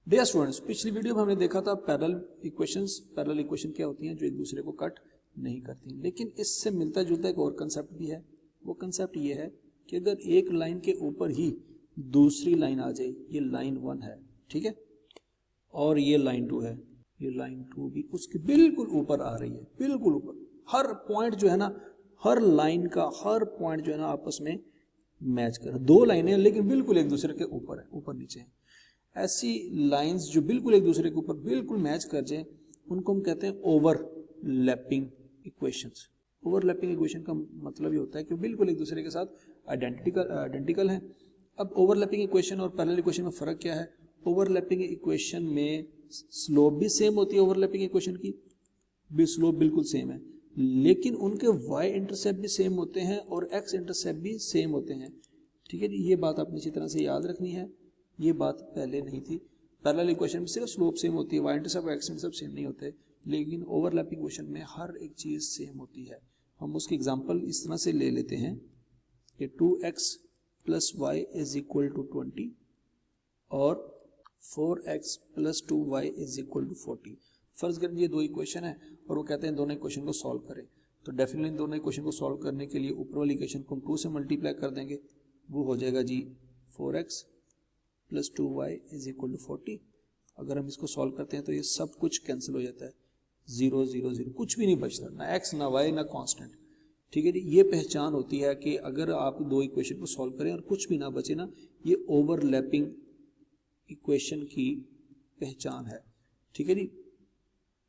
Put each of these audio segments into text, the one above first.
Dear students, पिछली video में हमने देखा था पैरेलल इक्वेशंस। पैरेलल इक्वेशन क्या होती हैं? जो एक दूसरे को कट नहीं करती। लेकिन इससे मिलता जुलता एक और कंसेप्ट भी है। वो कंसेप्ट ये है कि अगर एक लाइन के ऊपर ही दूसरी लाइन आ जाए, ये लाइन 1 है, ठीक है, और ये लाइन 2 है, ये लाइन 2 भी उसके बिल्कुल ऊपर आ रही है, बिल्कुल ऊपर। हर पॉइंट जो है ना, हर लाइन का हर पॉइंट जो है ना आपस में मैच कर, दो लाइनें लेकिन बिल्कुल एक दूसरे के ऊपर है, ऊपर नीचे है। ऐसी लाइंस जो बिल्कुल एक दूसरे के ऊपर बिल्कुल मैच कर जाए, उनको हम कहते हैं ओवरलैपिंग इक्वेशंस। ओवरलैपिंग इक्वेशन का मतलब ये होता है कि बिल्कुल एक दूसरे के साथ आइडेंटिकल है। अब ओवरलैपिंग इक्वेशन और पैरेलल इक्वेशन में फर्क क्या है? ओवरलैपिंग इक्वेशन में स्लोप भी सेम होती है, ओवरलैपिंग इक्वेशन की भी स्लोप बिल्कुल सेम है, लेकिन उनके y इंटरसेप्ट भी सेम होते हैं और x इंटरसेप्ट भी सेम होते हैं। ठीक है जी, ये बात आपने अच्छी तरह से याद रखनी है, ये बात पहले नहीं थी। पैरेलल इक्वेशन में सिर्फ स्लोप सेम होती है, y इंटरसेप्ट और x इंटरसेप्ट सेम नहीं होते, लेकिन ओवरलैपिंग इक्वेशन में हर एक चीज सेम होती है। हम उसकी एग्जांपल इस तरह से ले लेते हैं कि 2x plus y is equal to 20 और 4x plus 2y is equal to 40। फर्ज करें ये दो इक्वेशन है और वो कहते हैं दोनों इक्वेशन को सॉल्व करें, तो डेफिनेटली इन दोनों इक्वेशन को सॉल्व करने के लिए ऊपर वाली इक्वेशन को हम 2 से मल्टीप्लाई कर देंगे, वो हो जाएगा जी 4x plus 2y is equal to 40। अगर हम इसको सॉल्व करते हैं तो ये सब कुछ कैंसिल हो जाता है, 0 0 0, कुछ भी नहीं बचता, ना x ना y ना कांस्टेंट। ठीक है जी, ये पहचान होती है कि अगर आप दो इक्वेशन को सॉल्व करें और कुछ भी ना बचे ना, ये ओवरलैपिंग इक्वेशन की पहचान है। ठीक है जी,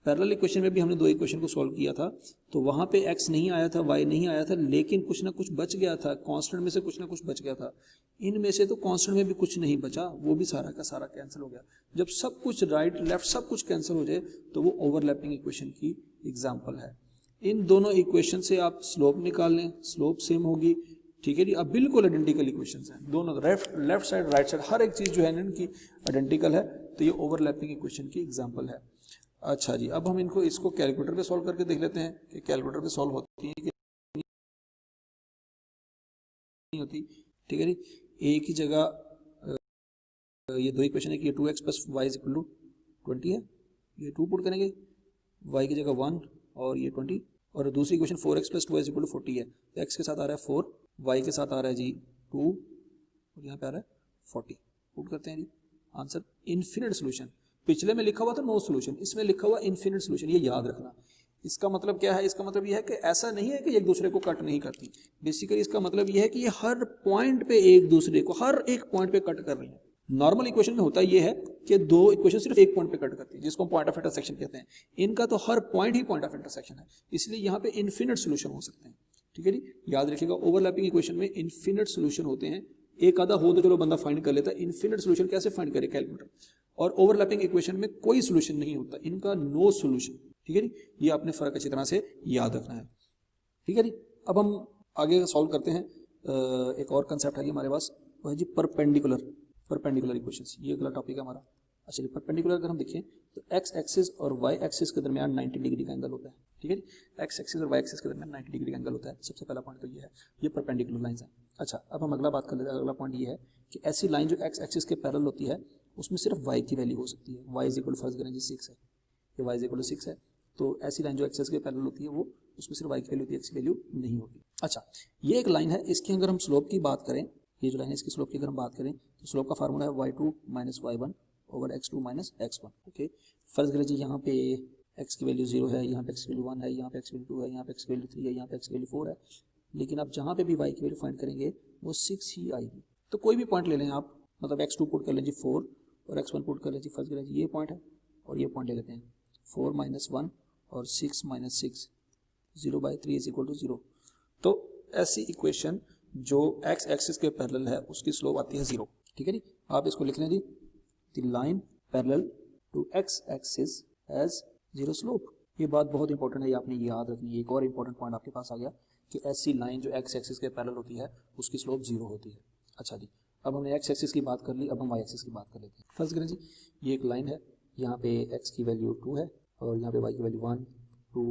पैरेलल इक्वेशन में भी हमने दो इक्वेशन को सॉल्व किया था, तो वहां पे x नहीं आया था, y नहीं आया था, लेकिन कुछ ना कुछ बच गया था, कांस्टेंट में से कुछ ना कुछ बच गया था। इनमें से तो कांस्टेंट में भी कुछ नहीं बचा, वो भी सारा का सारा कैंसिल हो गया। जब सब कुछ राइट लेफ्ट सब कुछ कैंसिल हो जाए तो वो ओवरलैपिंग इक्वेशन की एग्जाम्पल है। इन दोनों इक्वेशन से आप स्लोप निकाल लें, स्लोप सेम होगी। ठीक है जी, अब बिल्कुल आइडेंटिकल इक्वेशंस हैं दोनों, लेफ्ट साइड राइट साइड हर एक चीज जो है इनकी आइडेंटिकल है, तो ये ओवरलैपिंग इक्वेशन की एग्जांपल है। अच्छा जी, अब हम इसको कैलकुलेटर पे सॉल्व करके देख लेते हैं कि कैलकुलेटर पे सॉल्व होती है कि नहीं होती। ठीक है जी, एक ही जगह ये दो इक्वेशन है कि ये 2x plus y is equal to 20 है, ये 2 पुट करेंगे, y की जगह 1 और ये 20, और दूसरी equation 4x plus 2 is equal to 40 है, तो x के साथ आ रहा है 4, y के साथ आ रहा है जी 2 और यहाँ पे आ रहा है 40। पुट करते हैं जी, आंसर इन्फिनिट सोल्यूशन। पिछले में लिखा हुआ था नो सोल्यूशन, इसमें लिखा हुआ इन्फिनिट सोल्यूशन, ये याद रखना। इसका मतलब क्या है? इसका मतलब यह है कि ऐसा नहीं है कि एक दूसरे को कट नहीं करती, बेसिकली इसका मतलब यह है कि ये हर पॉइंट पे एक दूसरे को हर एक पॉइंट पे कट कर रही है। नॉर्मल इक्वेशन में होता यह है कि दो इक्वेशन सिर्फ एक पॉइंट पे कट करती है, जिसको हम पॉइंट ऑफ इंटरसेक्शन कहते हैं। इनका तो हर पॉइंट ही पॉइंट ऑफ इंटरसेक्शन है, इसलिए यहाँ पे इन्फिनिट सोल्यूशन हो सकते हैं। ठीक है जी, याद रखिएगा ओवरलैपिंग इक्वेशन में इन्फिनिट सोल्यूशन होते हैं। एक आधा हो तो चलो बंदा फाइंड कर लेता है, इन्फिनिट सोल्यूशन कैसे फाइंड करे कैलकुलेटर? और ओवरलैपिंग इक्वेशन में कोई सोल्यूशन नहीं होता, इनका नो सोल्यूशन। ठीक है जी, ये आपने फर्क अच्छी तरह से याद रखना है। ठीक है जी, अब हम आगे सॉल्व करते हैं। एक और कंसेप्ट है हमारे पास, वो है जी परपेंडिकुलर इक्वेशंस। ये अगला टॉपिक है हमारा। अच्छा जी, परपेंडिकुलर अगर हम देखें तो एक्स एक्सिस और वाई एक्सिस के दरमियान 90 डिग्री का एंगल होता है। ठीक है जी, एक्स एक्सिस और वाई एक्सिस के दरमियान 90 डिग्री का एंगल होता है। सबसे पहला पॉइंट तो ये है, ये परपेंडिकुलर लाइंस है। अच्छा, अब हम अगला बात कर लेते हैं। अगला पॉइंट ये है कि ऐसी लाइन जो एक्स एक्सिस के पैरेलल होती है उसमें सिर्फ वाई की वैल्यू हो सकती है। वाई इज इक्वल फर्ज करें जी 6 है, ये वाई इज इक्वल 6 है, तो ऐसी लाइन जो एक्सिस के पैरेलल होती है वो उसमें सिर्फ वाई की वैल्यू होती है, एक्स की वैल्यू नहीं होती। अच्छा, ये एक लाइन है, इसकी अगर हम स्लोप की बात करें, ये जो लाइन है इसकी स्लोप की अगर हम बात करें तो स्लोप का फार्मूला है y2 minus y1 over x2 minus x1। Okay, फर्ज करें जी यहाँ पे x की वैल्यू 0 है, यहाँ पे x की वैल्यू 1 है, यहाँ पे x की वैल्यू 2 है, यहाँ पे x की वैल्यू 3 है, यहाँ पे x की वैल्यू 4 है, लेकिन आप जहाँ पे भी y की वैल्यू फाइंड करेंगे वो 6 ही आएगी। तो कोई भी पॉइंट ले लें आप, मतलब x2 पुट कर लें जी 4 और x1 पुट कर लें जी, फर्ज करें जी ये पॉइंट है और ये पॉइंट ले लेते हैं 4 माइनस 1 और 6 माइनस 6, 0/3 इज इक्वल टू 0। तो ऐसी इक्वेशन जो x एक्सिस के पैरेलल है उसकी स्लोप आती है 0। ठीक है जी, आप इसको लिख लें जी, the line parallel to x axis has 0 slope. ये बात बहुत इंपॉर्टेंट है, ये आपने याद रखनी है। एक और इंपॉर्टेंट पॉइंट आपके पास आ गया कि ऐसी लाइन जो x एक्सिस के पैरेलल होती है उसकी स्लोप 0 होती है। अच्छा जी, अब हमने x एक्सिस की बात कर ली, अब हम y एक्सिस की बात कर लेते हैं। फर्स्ट करें जी, ये एक लाइन है, यहाँ पे x की वैल्यू 2 है और यहाँ पे y की वैल्यू 1 2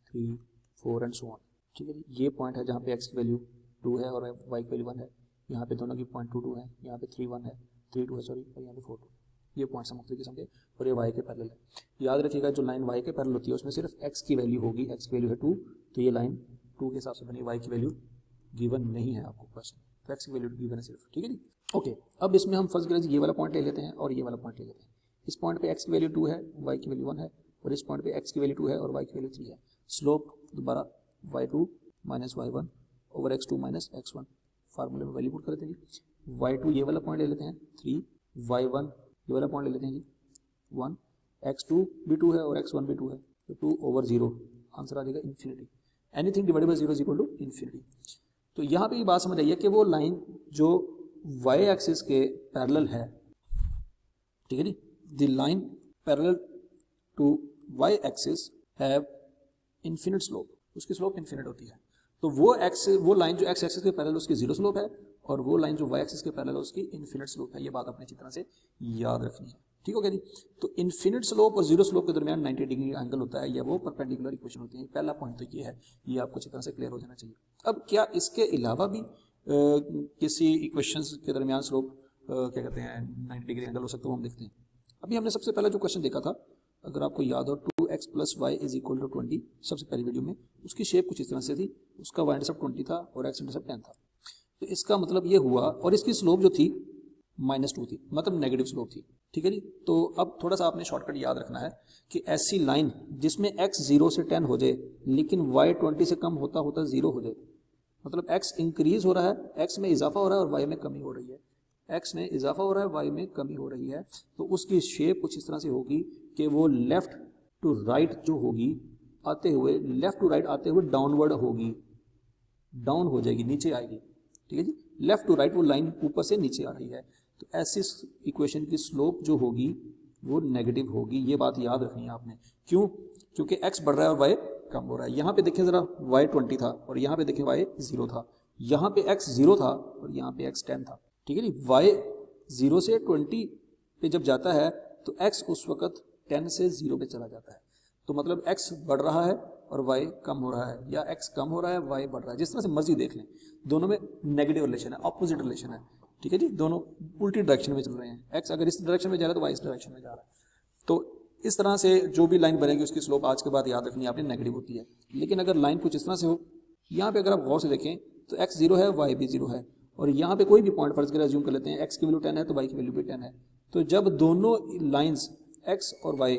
3 4 एंड सो ऑन। ठीक है जी, ये पॉइंट है जहाँ पे x की वैल्यू 2 है और y की वैल्यू 1 है, यहाँ पे दोनों की पॉइंट 2 2 है, यहाँ पे 3 1 है, 3 2 है सॉरी, और यहाँ पे 4 2। ये पॉइंट से मुख्तलिफ किस्म के, और ये y के पैरेलल है। याद रखिएगा जो लाइन y के पैरेलल होती है उसमें सिर्फ x की वैल्यू होगी, x की वैल्यू है 2, तो ये लाइन 2 के हिसाब से बनी, y की वैल्यू गिवन नहीं है आपको क्वेश्चन, तो x की वैल्यू गिवन है सिर्फ, ठीक है जी। ओके, अब इसमें हम फर्स्ट करें ये वाला पॉइंट ले लेते हैं और ये वाला पॉइंट ले लेते हैं। इस पॉइंट पे x की वैल्यू 2 है, y की वैल्यू 1 है, और इस पॉइंट पे x की वैल्यू 2 है और y की वैल्यू 3 है। स्लोप दोबारा y2 minus y1 over x2 minus x1, फार्मूले में वैल्यू पुट कर देते हैं जी। y2 ये वाला पॉइंट ले लेते हैं 3, y1 ये वाला पॉइंट ले लेते हैं जी 1, x2 भी 2 है और x1 भी 2 है, तो 2 ओवर 0, आंसर आ जाएगा infinity. Anything divided by 0 is equal to infinity. तो यहाँ पे ये बात समझ आइए कि वो लाइन जो y एक्सिस के पैरेलल है, ठीक है जी, the line parallel to y axis have infinite slope, उसकी स्लोप इन्फिनिट होती है। तो वो लाइन जो x एक्सिस के पैरेलल उसकी 0 स्लोप है, और वो लाइन जो y एक्सिस के पैरेलल उसकी इन्फिनिट स्लोप है। ये बात अपने अच्छी तरह से याद रखनी है, ठीक हो गया जी। तो इन्फिनिट स्लोप और 0 स्लोप के दरमियान 90 डिग्री एंगल होता है, या वो परपेंडिकुलर इक्वेशन होती है। पहला पॉइंट तो ये है, ये आपको अच्छी तरह से क्लियर हो जाना चाहिए। अब क्या इसके अलावा भी किसी इक्वेशंस के दरमियान स्लोप क्या कहते हैं 90 डिग्री एंगल हो सकता है, वो हम देखते हैं। अभी हमने सबसे पहला जो क्वेश्चन देखा था, अगर आपको याद हो 2x plus y is equal to 20, सबसे पहली वीडियो में उसकी शेप कुछ इस तरह से थी, उसका y इंटरसेप्ट 20 था और x इंटरसेप्ट 10 था। तो इसका मतलब ये हुआ, और इसकी स्लोप जो थी -2 थी, मतलब नेगेटिव स्लोप थी, ठीक है जी। तो अब थोड़ा सा आपने शॉर्टकट याद रखना है कि ऐसी लाइन जिसमें x 0 से 10 हो जाए लेकिन y 20 से कम होता होता 0 हो जाए, मतलब x इंक्रीज हो रहा है, x में इजाफा हो रहा है और y में कमी हो रही है, x में इजाफा हो रहा है, y में कमी हो रही है, तो उसकी शेप कुछ इस तरह से होगी कि वो लेफ्ट टू राइट जो होगी आते हुए, लेफ्ट टू राइट आते हुए डाउनवर्ड होगी, डाउन हो जाएगी, नीचे आएगी, ठीक है जी। लेफ्ट टू राइट वो लाइन ऊपर से नीचे आ रही है, तो ऐसी इक्वेशन की स्लोप जो होगी वो नेगेटिव होगी। ये बात याद रखनी है आपने। क्यों? क्योंकि x बढ़ रहा है और y कम हो रहा है। यहाँ पे देखें जरा y 20 था और यहाँ पे देखें y 0 था, यहाँ पे x 0 था और यहाँ पे x 10 था, ठीक है जी। y 0 से 20 पे जब जाता है तो x उस वक्त 10 से 0 पे चला जाता है, तो मतलब x बढ़ रहा है और y कम हो रहा है, या x कम हो रहा है y बढ़ रहा है, जिस तरह से मर्जी देख लें, दोनों में नेगेटिव रिलेशन है, ऑपोजिट रिलेशन है, ठीक है जी। दोनों उल्टी डायरेक्शन में चल रहे हैं, x अगर इस डायरेक्शन में जा रहा है तो y इस डायरेक्शन में जा रहा है। तो इस तरह से जो भी लाइन बनेगी उसकी स्लोप आज के बाद याद रखनी है आपने, नेगेटिव होती है। लेकिन अगर लाइन कुछ इस तरह से हो, यहाँ पे अगर आप गौर से देखें तो x 0 है, y भी 0 है, और यहाँ पे कोई भी पॉइंट फर्ज कर अज्यूम कर लेते हैं x की वैल्यू 10 है तो y की वैल्यू भी 10 है। तो जब दोनों लाइंस x और y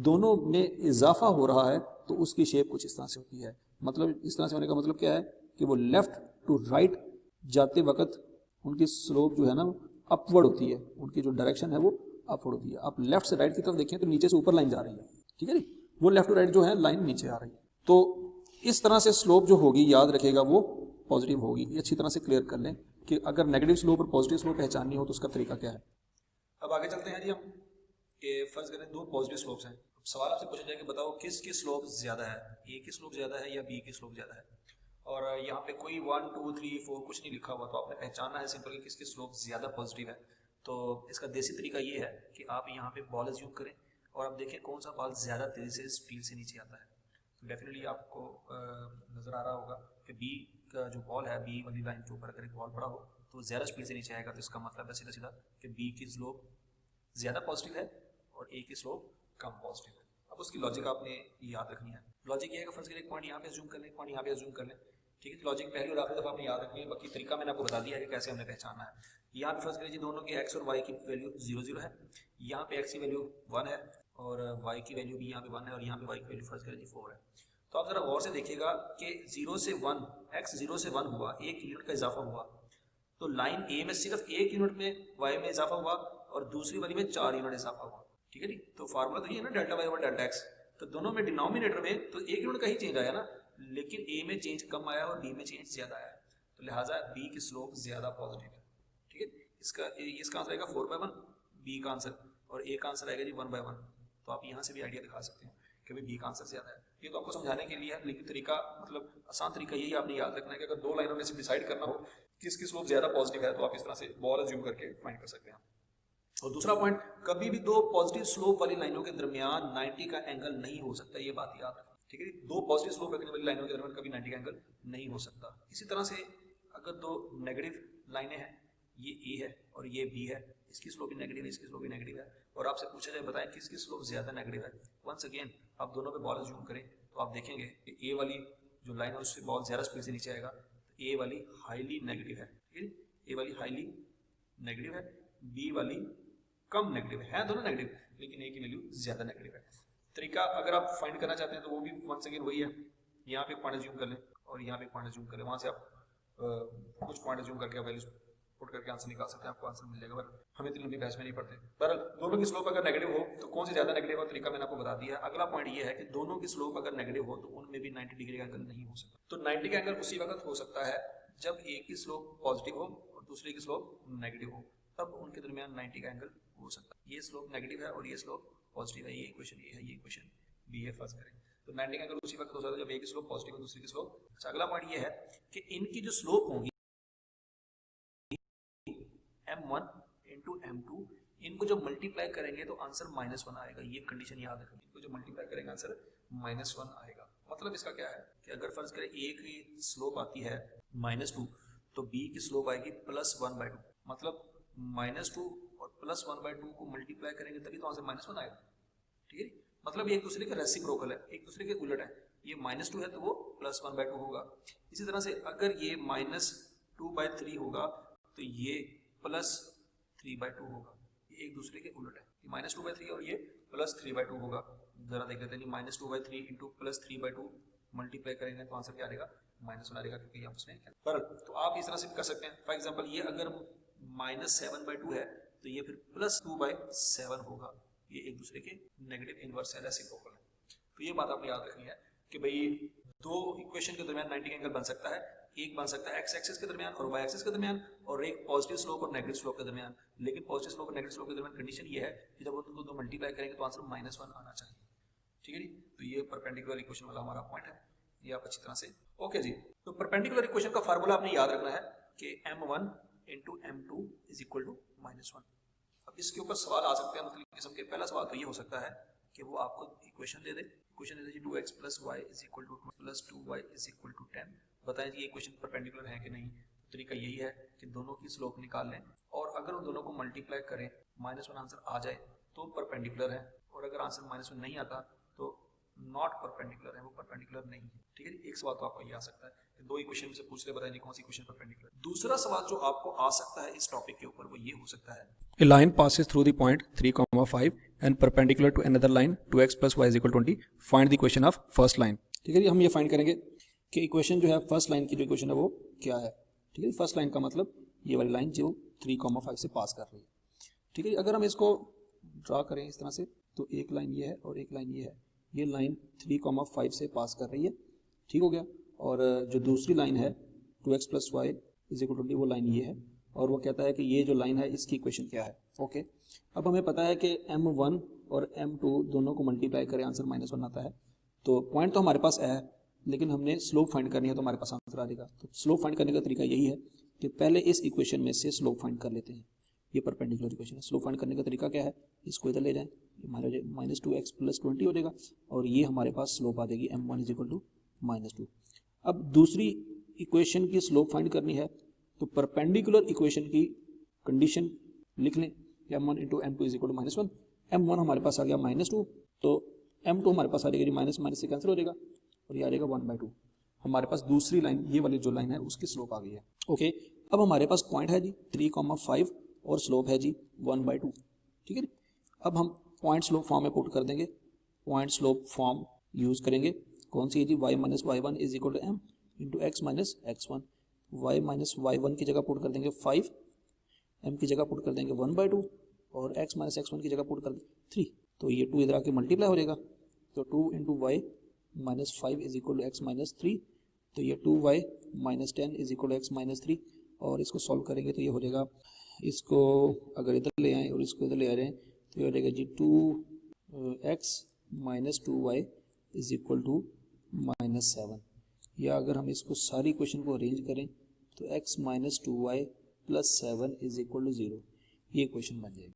दोनों में इजाफा हो रहा है तो उसकी शेप कुछ इस तरह से होती है। मतलब इस तरह से होने का मतलब क्या है कि वो लेफ्ट टू राइट जाते वक्त उनकी स्लोप जो है ना अपवर्ड होती है, उनकी जो डायरेक्शन है वो अपवर्ड होती है। आप लेफ्ट से राइट की तरफ देखें तो नीचे से ऊपर लाइन जा रही है, ठीक है जी, वो लेफ्ट टू राइट जो है लाइन नीचे आ रही है। तो इस तरह से स्लोप जो होगी याद रखेगा वो पॉजिटिव होगी। ये अच्छी तरह से क्लियर कर लें कि अगर नेगेटिव स्लोप और पॉजिटिव स्लोप पहचाननी हो तो उसका तरीका क्या है। अब आगे चलते हैं जी हम, कि फर्ज करें दो पॉजिटिव स्लोप्स हैं। सवाल आपसे पूछा जाए कि बताओ किसकी स्लोप ज्यादा है, ए की स्लोप ज्यादा है या बी की स्लोप ज्यादा है। और यहाँ पे कोई 1 2 3 4 कुछ नहीं लिखा हुआ, तो आपने पहचानना है सिंपल कि किसकी स्लोप ज्यादा पॉजिटिव है। तो इसका देसी तरीका ये है कि आप यहाँ पे बॉल अज्यूम करें और आप देखें कौन सा बॉल ज्यादा तेजी से स्पीड से नीचे आता है। तो डेफिनेटली आपको नजर आ रहा होगा कि बी का जो बॉल है, बी वाली लाइन के ऊपर अगर एक बॉल पड़ा हो तो ज्यादा स्पीड से नीचे आएगा। तो इसका मतलब है सीधा सीधा कि बी की स्लोप ज्यादा पॉजिटिव है और ए की स्लोप कम पॉजिटिव है। अब उसकी लॉजिक आपने याद रखनी है। लॉजिक ये है कि फर्स्ट एक पॉइंट यहाँ पे अज्यूम कर लें, पॉइंट यहाँ पे अज्यूम कर लें, ठीक है। लॉजिक पहली और आखिरी दफा आपने याद रखनी है, बाकी तरीका मैंने आपको बता दिया है कि कैसे हमने पहचानना है। यहाँ पे फर्स्ट करिए जी दोनों के x और y की वैल्यू 0 0 है, यहाँ पे x की वैल्यू 1 है और y की वैल्यू भी यहाँ पे 1 है, और यहाँ पे y की वैल्यू फर्स्ट करिए जी 4 है। तो आप जरा गौर से देखिएगा कि 0 से 1 x 0 से 1 हुआ, 1 यूनिट का इजाफा हुआ, तो लाइन ए में सिर्फ 1 यूनिट में y में इजाफा हुआ और दूसरी वाली में 4 यूनिट इजाफा हुआ, ठीक है जी। तो फार्मूला तो ये है ना delta y over delta x, तो दोनों में डिनोमिनेटर में तो 1 यूनिट का ही चेंज आया ना, लेकिन ए में चेंज कम आया और बी में चेंज ज्यादा आया, तो लिहाजा बी की स्लोप ज्यादा पॉजिटिव है, ठीक है। इसका आंसर आएगा 4/1 बी का आंसर, और ए का आंसर आएगा जी 1/1। तो आप यहाँ से भी आइडिया दिखा सकते हैं कि भाई बी का आंसर ज्यादा है। ये तो आपको समझाने के लिए है, लेकिन तरीका मतलब आसान तरीका यही आपने याद रखना है कि अगर दो लाइनों में से डिसाइड करना हो किसकी स्लोप ज्यादा पॉजिटिव है तो आप इस तरह से बॉल अज्यूम करके फाइंड कर सकते हैं। और दूसरा पॉइंट, कभी भी दो पॉजिटिव स्लोप वाली लाइनों के दरमियान 90 का एंगल नहीं हो सकता, ये बात याद रखना, ठीक है। दो पॉजिटिव स्लोप रखने वाली लाइनों के दरमियान कभी 90 का एंगल नहीं हो सकता। इसी तरह से अगर दो नेगेटिव लाइनें हैं, ये ए है और ये बी है, इसकी स्लोप भी नेगेटिव है, इसकी स्लोप भी नेगेटिव है, और आपसे पूछा जाए बताएं किसकी स्लोप ज्यादा नेगेटिव है, वंस अगेन आप दोनों पे बॉल जूम करें तो आप देखेंगे कि ए वाली जो लाइन है उससे बॉल ज्यादा स्पीड से नीचे आएगा, तो ए वाली हाईली नेगेटिव है, ठीक है, ए वाली हाईली नेगेटिव है, बी वाली कम नेगेटिव है दोनों नेगेटिव, लेकिन ए की वैल्यू ज्यादा नेगेटिव है। तरीका अगर आप फाइंड करना चाहते हैं तो वो भी वंस अगेन वही है, यहाँ पे पॉइंट जूम कर लें और यहाँ पे पॉइंट जूम कर लें, वहां से आप कुछ पॉइंट जूम करके आप वैल्यूज पुट करके आंसर निकाल सकते हैं, आपको आंसर मिल जाएगा। पर हम इतनी लंबी बहस में नहीं पढ़ते। पर दोनों की स्लोप अगर नेगेटिव हो तो कौन से ज्यादा नेगेटिव हो, तरीका मैंने आपको बता दिया। अगला पॉइंट ये है कि दोनों की स्लोप अगर नेगेटिव हो तो उनमें भी 90 डिग्री का एंगल नहीं हो सकता। तो 90 का एंगल उसी वक्त हो सकता है जब एक की स्लोप पॉजिटिव हो और दूसरे की स्लोप नेगेटिव हो, तब उनके दरमियान 90 का एंगल हो सकता है। ये स्लोप नेगेटिव है और ये स्लोप पॉजिटिव है, ये इक्वेशन ये है, ये इक्वेशन बी है। फर्स्ट करें तो 90 का एंगल उसी वक्त हो सकता है जब एक की स्लोप पॉजिटिव हो दूसरी की स्लोप। अच्छा, अगला पॉइंट ये है कि इनकी जो स्लोप होगी m1 इंटू m2, इनको जब मल्टीप्लाई करेंगे तो आंसर -1 आएगा। ये कंडीशन याद रखें, इनको जब मल्टीप्लाई करेंगे आंसर -1 आएगा। मतलब इसका क्या है कि अगर फर्ज करें a की स्लोप आती है -2 तो b की स्लोप आएगी +1/2, मतलब -2 और +1/2 को मल्टीप्लाई करेंगे तभी तो आंसर -1 आएगा, ठीक है। मतलब ये एक दूसरे के रेसिप्रोकल है, एक दूसरे के उलट है। ये -2 है तो वो +1/2 होगा। इसी तरह से अगर ये -2/3 होगा तो ये +3/2 होगा। ये एक दूसरे के उलट है, ये -2/3 और ये +3/2 होगा। जरा देख लेते हैं, -2/3 इंटू +3/2 मल्टीप्लाई करेंगे तो आंसर क्या आएगा, -1 आएगा, क्योंकि आप उसमें पर। तो आप इस तरह से भी कर सकते हैं। फॉर एग्जांपल ये अगर -7/2 है तो ये फिर +2/7 होगा। ये एक दूसरे के नेगेटिव इनवर्स है, रेसिप्रोकल है। तो ये बात आपने याद रखनी है कि भाई दो इक्वेशन के दरमियान 90 एंगल बन सकता है। एक बन सकता है एक्स एक्सिस के दरमियान और वाई एक्सिस के दरमियान, और एक पॉजिटिव स्लोप और नेगेटिव स्लोप के दरमियान। लेकिन पॉजिटिव स्लोप और नेगेटिव स्लोप के दरमियान कंडीशन ये है कि जब उनको दो मल्टीप्लाई करेंगे तो आंसर -1 आना चाहिए, ठीक है जी। तो ये परपेंडिकुलर इक्वेशन वाला हमारा पॉइंट है, ये आप अच्छी तरह से ओके जी। तो परपेंडिकुलर इक्वेशन का फार्मूला आपने याद रखना है कि m1 into m2 is equal to -1। अब इसके ऊपर सवाल आ सकते हैं मुख्तलिफ किस्म के। पहला सवाल तो ये हो सकता है कि वो आपको इक्वेशन दे दे, इक्वेशन दे दे 2x + y is equal to +2y is equal to 10। बताएं जी ये इक्वेशन परपेंडिकुलर है कि नहीं। तरीका यही है कि दोनों की स्लोप निकाल लें और अगर उन दोनों को मल्टीप्लाई करें -1 आंसर आ जाए तो परपेंडिकुलर है, और अगर आंसर -1 नहीं आता तो नॉट परपेंडिकुलर है, वो परपेंडिकुलर नहीं है, ठीक है। एक सवाल तो आपको ये आ सकता है कि दो इक्वेशन में से पूछ ले बताइए कौन सी इक्वेशन परपेंडिकुलर। दूसरा सवाल जो आपको आ सकता है इस टॉपिक के ऊपर वो ये हो सकता है, A line passes through the point 3,5 and perpendicular to another line 2x + y = 20. Find the equation of first line. ठीक है जी। हम ये फाइंड करेंगे कि इक्वेशन जो है फर्स्ट लाइन की जो इक्वेशन है वो क्या है, ठीक है। फर्स्ट लाइन का मतलब ये वाली लाइन जो 3,5 से पास कर रही है, ठीक है। अगर हम इसको ड्रा करें इस तरह से तो एक लाइन ये है और एक लाइन ये है। ये लाइन 3,5 से पास कर रही है, ठीक हो गया। और जो दूसरी लाइन है 2x + y = 20 वो लाइन ये है, और वो कहता है कि ये जो लाइन है इसकी इक्वेशन क्या है, ओके। अब हमें पता है कि m1 और m2 दोनों को मल्टीप्लाई करें आंसर -1 आता है। तो पॉइंट तो हमारे पास है, लेकिन हमने स्लोप फाइंड करनी है तो हमारे पास आंसर आ जाएगा। तो स्लोप फाइंड करने का तरीका यही है कि पहले इस इक्वेशन में से स्लोप फाइंड कर लेते हैं। ये परपेंडिकुलर इक्वेशन है। स्लोप फाइंड करने का तरीका क्या है, इसको इधर ले जाएं, -2x + 20 हो जाएगा, और ये हमारे पास स्लोप आ जाएगी m1 = -2। अब दूसरी इक्वेशन की स्लोप फाइंड करनी है तो परपेंडिकुलर इक्वेशन की कंडीशन लिख लें, m1 into m2 is equal to -1। m1 हमारे पास आ गया -2, तो m2 हमारे पास आ जाएगा जी माइनस से कैंसिल हो जाएगा और ये आ जाएगा 1/2। हमारे पास दूसरी लाइन ये वाली जो लाइन है उसकी स्लोप आ गई है, ओके। अब हमारे पास पॉइंट है जी 3,5 और स्लोप है जी 1/2, ठीक है। अब हम पॉइंट स्लोप फॉर्म में पुट कर देंगे, पॉइंट स्लोप फॉर्म यूज करेंगे। कौन सी है जी, y - y1 is equal to m into x - x1। y - y1 की जगह पुट कर देंगे 5, m की जगह पुट कर देंगे 1/2 और x - x1 की जगह पुट कर देंगे 3। तो ये 2 इधर आके मल्टीप्लाई हो जाएगा, तो 2 into y - 5 is equal to x - 3। तो ये 2y - 10 is equal to x - 3, और इसको सॉल्व करेंगे तो ये हो जाएगा, इसको अगर इधर ले आएँ और इसको इधर ले आ रहे हैं तो ये हो जाएगा जी 2x - 2y is equal to -7। या अगर हम इसको सारी इक्वेशन को अरेंज करें तो x - 2y + 7 is equal to 0, ये इक्वेशन बन जाएगी।